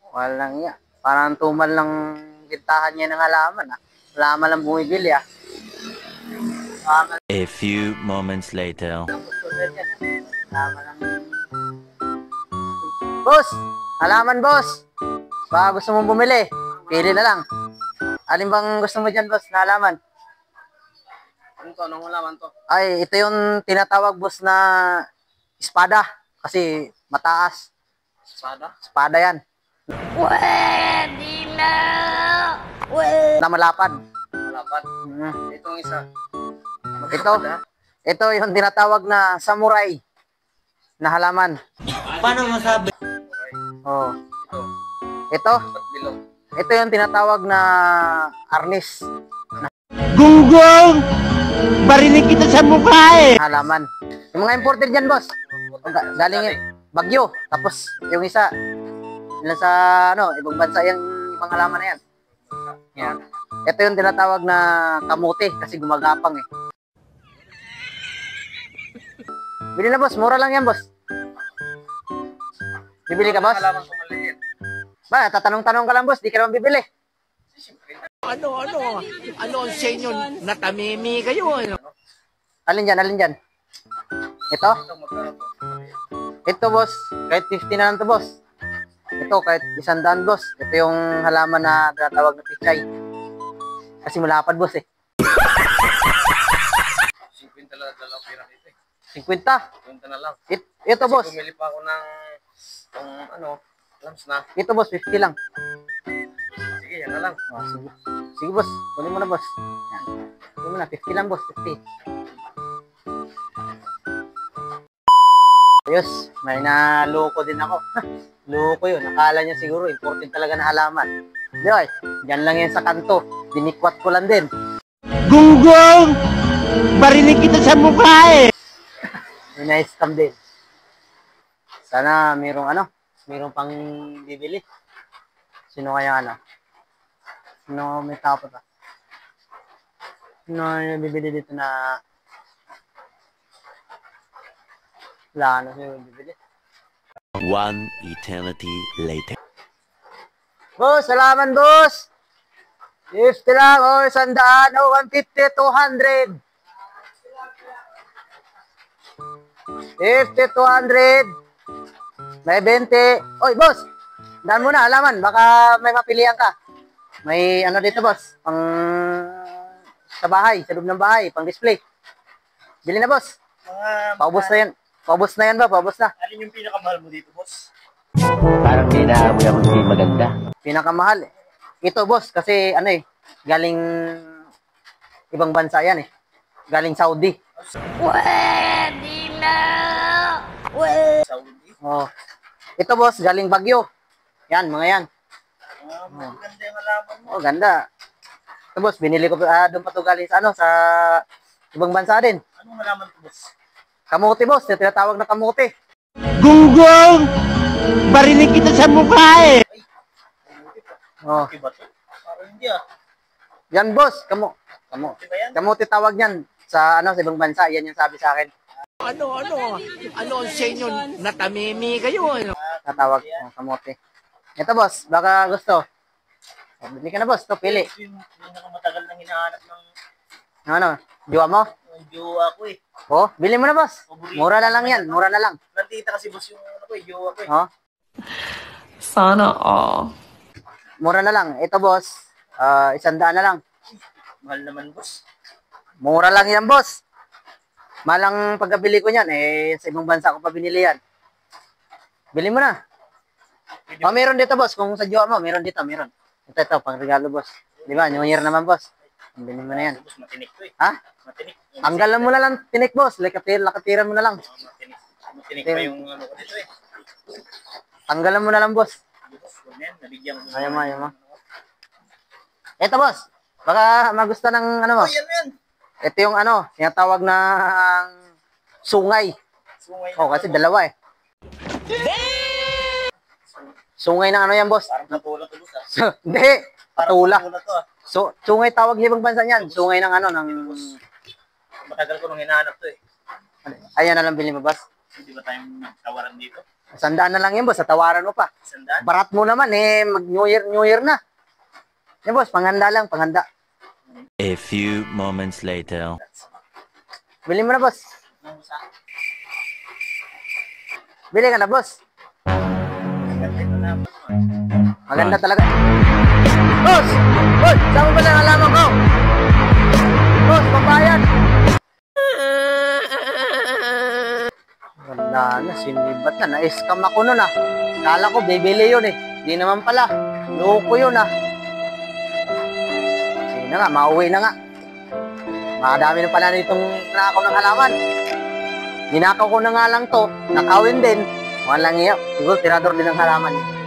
Walang iya. Parang tumal lang bintahan niya ng halaman, ah. Halaman lang bumibili, ah. A few moments later. Halaman lang. Boss! Halaman, boss! Baka gusto mong bumili, pili na lang. Alin bang gusto mo dyan, boss, na halaman? Ano to? Anong halaman to? Ay, ito yung tinatawag, boss, na espada. Kasi mataas. Espada? Espada yan. Pwede na! Na malapad. Malapad. Itong isa. Ito yung tinatawag na samurai na halaman. Paano masabi? Oh. Ito. Ito, Ba't bilog? ito yung tinatawag na arnis Gunggong! Barinig kita sa mukha eh! na halaman. Yung mga imported dyan, boss. Galing Bagyo. Tapos yung isa, sa ibang bansa yung ibang halaman na yan. Yan. Ito yung tinatawag na kamote kasi gumagapang eh. Bili na, boss. Mura lang yan, boss. Bibili ka, boss? Halaman ko maliit. Ba, tatanong-tanong ka lang, boss. Di ka naman bibili. Ano ang senyo? Natamimi kayo ano? Alin dyan? Ito? Ito magkano to? Ito, boss. Kahit 50 na lang to, boss. Ito, kahit 100, boss. Ito yung halaman na tinatawag na pichay. Kasi malapad, boss eh. 50 lang dalawang pira dito eh. 50. 50 na lang. Ito, boss. Kasi bumili pa ako ng lams na. Ito, boss. 50 lang. Sige, yan na lang. Oh, sige. Sige, boss. Kunin mo na, boss. Yan. Kunin mo na. 50 lang, boss. 50. Ayos. May naloko din ako. Loko yun. Nakala niya siguro important talaga na halaman. Di ba? Diyan lang yan sa kanto. Dinikwat ko lang din. Gunggong! Barinig kita sa mukha eh! May na-scam din. Sana mayroong pang bibili. Sino kaya Sino may tapos ah? Sino yung bibili dito na wala na sino bibili? One eternity later. Boss, salaman, boss! 50 lang, 100, 150, 200. 50, 200. May 20. Oy, boss! Daan mo na, halaman. Baka may mapilian ka. May dito, boss. Pang sa bahay, sa loob ng bahay, pang display. Bili na, boss. Paubos na yan. Paubos na yan ba? Paubos na. Alin yung pinakamahal mo dito, boss? Parang tinaamoy ako hindi maganda. Pinakamahal. Ito, boss, kasi galing ibang bansa yan eh. Galing Saudi. Pwede na! Saudi? Oh. Ito, boss, galing Bagyo. Yan, mga yan. Maganda yung halaman mo. Oh, ganda. Ito, boss, binili ko doon pa to galing sa ibang bansa din. Anong halaman to, boss? Kamote, boss. Tinatawag na kamote. Gunggong! Barinig kita sa mukha eh! Oh. Okay ba to? Parang hindi ah. Yan, boss. Okay ba yan? Kamote tawag yan sa ibang bansa. Yan yung sabi sa akin. Ano ang senyo? Natamimi kayo ano? Tatawag kamote. Ito, boss. Baka gusto. Bili ka na, boss. Ito, pili. Ito yung pinakamatagal na hinahanap ng Jowa mo? jowa ko eh. Oh, bili mo na, boss. Mura na lang yan. Mura na lang. Nandita kasi boss yung jowa ko eh. Oh, Sana all. mura na lang. Ito, boss. 100 na lang. Mahal naman boss. Mura lang yan, boss. Malang pagkabili ko niyan, sa ibang bansa ko pa binili yan. Bili mo na. Oh, meron dito, boss. Kung sa jowa mo, meron dito, meron. Ito, pang regalo, boss. Di ba? New Year naman, boss. Bili mo na yan. Boss, matinik to eh. Ha? Matinik. Tanggalan mo na lang, tinik, boss. Lakatiran mo na lang. Matinik. Matinik pa yung ko dito eh. Tanggalan mo na lang, boss. Boss, ganyan. Nabigyan ko. Ayaw mo. Ito, boss. Baka magusto ng mo. Oh, yan. Ito yung tinatawag na sungay. Sungay Oh, kasi dalawa eh. Sungay na yan, boss. Parang patula to boss ah. Hindi, patula. Patula to ah. So, sungay tawag sa ibang bansa niyan. Sungay ng Matagal ko nung hinahanap to eh. Ayan na lang bili mo, boss. Hindi ba tayong nagtawaran dito? 100 na lang yan, boss. Sa tawaran mo pa. 100? Barat mo naman, eh. New Year na. Yan, boss. Panghanda lang, panghanda. A few moments later. Bili mo na, boss. Bili ka na, boss. Maganda talaga. Boss! Boss! Saan mo ba lang alaman ko? Boss, papayan! Wala na, sinibat na. Na-scam ako nun ah. Kala ko bibili yun eh. Di naman pala. Loko yun ah. Sige na nga, mauwi na nga. Makadami na pala nitong nanakaw ng halaman. Ninakaw ko na nga lang to. Nakawin din. Walang iya. Siguro tirador din ang halaman.